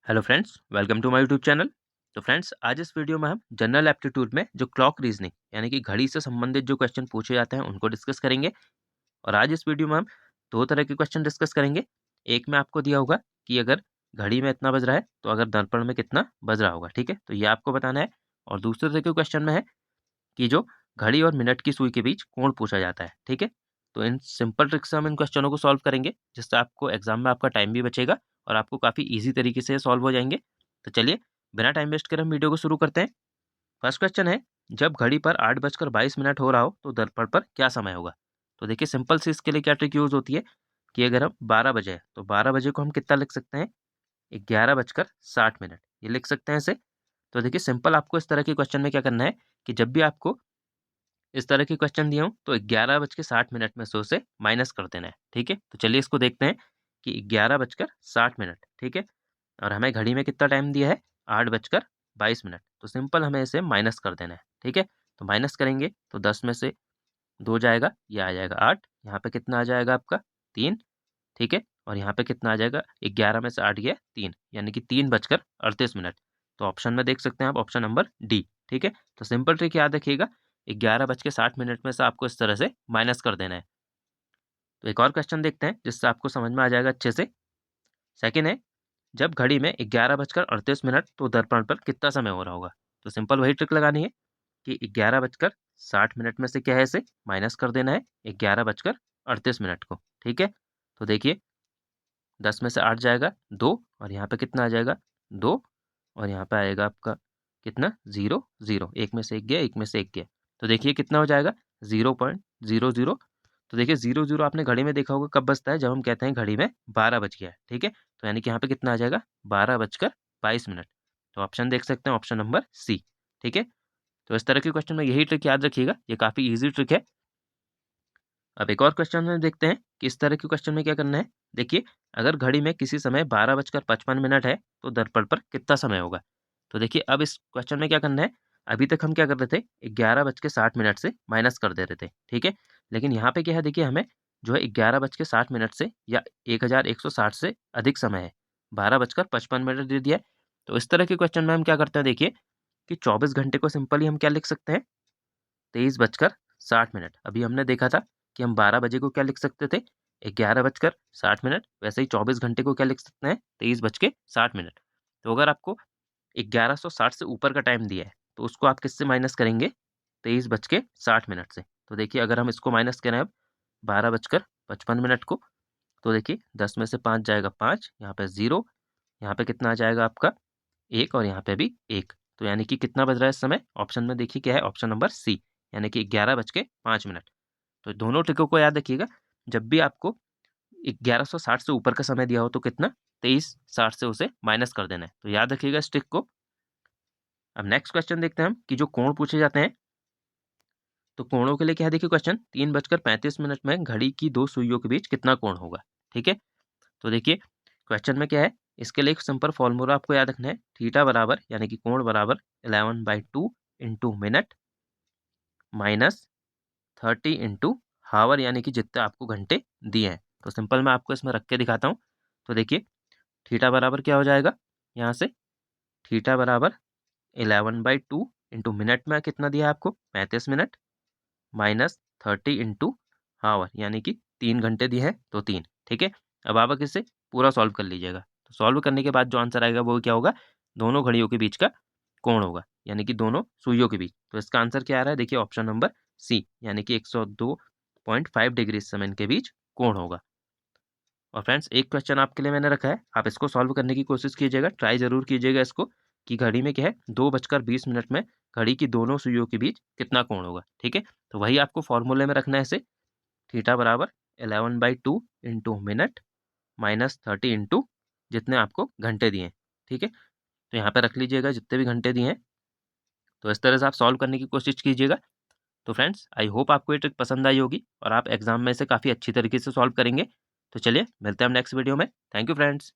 Hello friends, welcome to my YouTube channel. तो friends, आज इस वीडियो में हम जनरल एप्टीट्यूड में जो क्लॉक रीजनिंग यानी कि घड़ी से संबंधित जो क्वेश्चन पूछे जाते हैं उनको डिस्कस करेंगे। और आज इस वीडियो में हम दो तरह के क्वेश्चन डिस्कस करेंगे। एक में आपको दिया होगा कि अगर घड़ी में इतना बज रहा है तो अगर दर्पण में कितना बज रहा होगा, ठीक है, तो ये आपको बताना है। और दूसरे तरह के क्वेश्चन में है कि जो घड़ी और मिनट की सुई के बीच कोण पूछा जाता है, ठीक है। तो इन सिंपल ट्रिक से हम इन क्वेश्चनों को सॉल्व करेंगे, जिससे आपको एग्जाम में आपका टाइम भी बचेगा और आपको काफ़ी ईजी तरीके से सॉल्व हो जाएंगे। तो चलिए, बिना टाइम वेस्ट करे हम वीडियो को शुरू करते हैं। फर्स्ट क्वेश्चन है, जब घड़ी पर 8:22 हो रहा हो तो दर्पण पर क्या समय होगा। तो देखिए, सिंपल से इसके लिए क्या ट्रिक यूज होती है कि अगर हम 12 बजे है तो 12 बजे को हम कितना लिख सकते हैं, 11:60 ये लिख सकते हैं इसे। तो देखिए, सिंपल आपको इस तरह के क्वेश्चन में क्या करना है कि जब भी आपको इस तरह के क्वेश्चन दिए हों तो 11:60 में से उसे माइनस कर देना है, ठीक है। तो चलिए इसको देखते हैं कि 11:60, ठीक है। और हमें घड़ी में कितना टाइम दिया है, 8:22। तो सिंपल हमें इसे माइनस कर देना है, ठीक है। तो माइनस करेंगे तो 10 में से 2 जाएगा, ये आ जाएगा 8। यहाँ पे कितना आ जाएगा आपका, 3, ठीक है। और यहाँ पे कितना आ जाएगा, 11 में से 8 गया 3, यानी कि 3:38। तो ऑप्शन में देख सकते हैं आप, ऑप्शन नंबर डी, ठीक है। तो सिंपल ट्रिक याद रखिएगा, 11:60 में से आपको इस तरह से माइनस कर देना है। तो एक और क्वेश्चन देखते हैं जिससे आपको समझ में आ जाएगा अच्छे से। सेकंड है, जब घड़ी में 11:38 तो दर्पण पर कितना समय हो रहा होगा। तो सिंपल वही ट्रिक लगानी है कि 11:60 में से क्या है, इसे माइनस कर देना है 11:38 को, ठीक है। तो देखिए, 10 में से 8 जाएगा 2, और यहाँ पे कितना आ जाएगा 2, और यहाँ पे आएगा आपका कितना, 0 0, एक में से एक गया, एक में से एक गया। तो देखिए कितना हो जाएगा, 0.00। तो देखिए 0 0 आपने घड़ी में देखा होगा कब बजता है, जब हम कहते हैं घड़ी में 12 बज गया है, ठीक है। तो यानी कि यहाँ पे कितना आ जाएगा, 12:22। तो ऑप्शन देख सकते हैं, ऑप्शन नंबर सी, ठीक है। तो इस तरह के क्वेश्चन में यही ट्रिक याद रखिएगा, ये काफ़ी ईजी ट्रिक है। अब एक और क्वेश्चन में देखते हैं कि इस तरह के क्वेश्चन में क्या करना है। देखिए, अगर घड़ी में किसी समय 12:55 है तो दर्पण पर कितना समय होगा। तो देखिए, अब इस क्वेश्चन में क्या करना है, अभी तक हम क्या कर रहे थे, 11:60 से माइनस कर दे रहे थे, ठीक है। लेकिन यहाँ पे क्या है, देखिए हमें जो है 11:60 से या 1160 से अधिक समय है, 12:55 दे दिया है। तो इस तरह के क्वेश्चन में हम क्या करते हैं, देखिए कि 24 घंटे को सिंपली हम क्या लिख सकते हैं, 23:60। अभी हमने देखा था कि हम 12 बजे को क्या लिख सकते थे, 11:60। वैसे ही 24 घंटे को क्या लिख सकते हैं, 23:60। तो अगर आपको 1160 से ऊपर का टाइम दिया है तो उसको आप किससे माइनस करेंगे, 23:60 से। तो देखिए, अगर हम इसको माइनस करें अब 12:55 को, तो देखिए 10 में से 5 जाएगा 5, यहाँ पे 0, यहाँ पे कितना आ जाएगा आपका 1, और यहाँ पे भी 1। तो यानी कि कितना बज रहा है इस समय, ऑप्शन में देखिए क्या है, ऑप्शन नंबर सी, यानी कि 11:05। तो दोनों ट्रिकों को याद रखिएगा, जब भी आपको 1160 से ऊपर का समय दिया हो तो कितना, 23:60 से उसे माइनस कर देना है। तो याद रखिएगा इस ट्रिक को। अब नेक्स्ट क्वेश्चन देखते हैं हम कि जो कोण पूछे जाते हैं, तो कोणों के लिए क्या है, देखिए क्वेश्चन, 3:35 में घड़ी की दो सुइयों के बीच कितना कोण होगा, ठीक है। तो देखिए, क्वेश्चन में क्या है, इसके लिए एक सिंपल फॉर्मूला आपको याद रखना है, थीटा बराबर यानी कि कोण बराबर 11/2 इंटू मिनट माइनस 30 इंटू हावर, यानी कि जितने आपको घंटे दिए हैं। तो सिंपल मैं आपको इसमें रख के दिखाता हूँ। तो देखिए, थीटा बराबर क्या हो जाएगा, यहाँ से थीटा बराबर 11/2 इंटू मिनट में कितना दिया है आपको, 35 माइनस 30 इंटू हावर, यानी कि 3 घंटे दिए हैं तो 3, ठीक है। अब आप इसे पूरा सॉल्व कर लीजिएगा। तो सॉल्व करने के बाद जो आंसर आएगा वो क्या होगा, दोनों घड़ियों के बीच का कोण होगा, यानी कि दोनों सुइयों के बीच। तो इसका आंसर क्या आ रहा है, देखिए ऑप्शन नंबर सी, यानी कि 102.5 डिग्री इस समय इनके बीच कोण होगा। और फ्रेंड्स, एक क्वेश्चन आपके लिए मैंने रखा है, आप इसको सॉल्व करने की कोशिश कीजिएगा, ट्राई जरूर कीजिएगा इसको, कि घड़ी में क्या है, 2:20 में घड़ी की दोनों सुइयों के बीच कितना कोण होगा, ठीक है। तो वही आपको फॉर्मूले में रखना है इसे, थीटा बराबर 11/2 इंटू मिनट माइनस 30 इंटू जितने आपको घंटे दिए हैं, ठीक है। तो यहाँ पे रख लीजिएगा जितने भी घंटे दिए हैं। तो इस तरह से आप सॉल्व करने की कोशिश कीजिएगा। तो फ्रेंड्स, आई होप आपको ये ट्रिक पसंद आई होगी और आप एग्जाम में इसे काफ़ी अच्छी तरीके से सॉल्व करेंगे। तो चलिए, मिलते हैं हम नेक्स्ट वीडियो में। Thank you friends.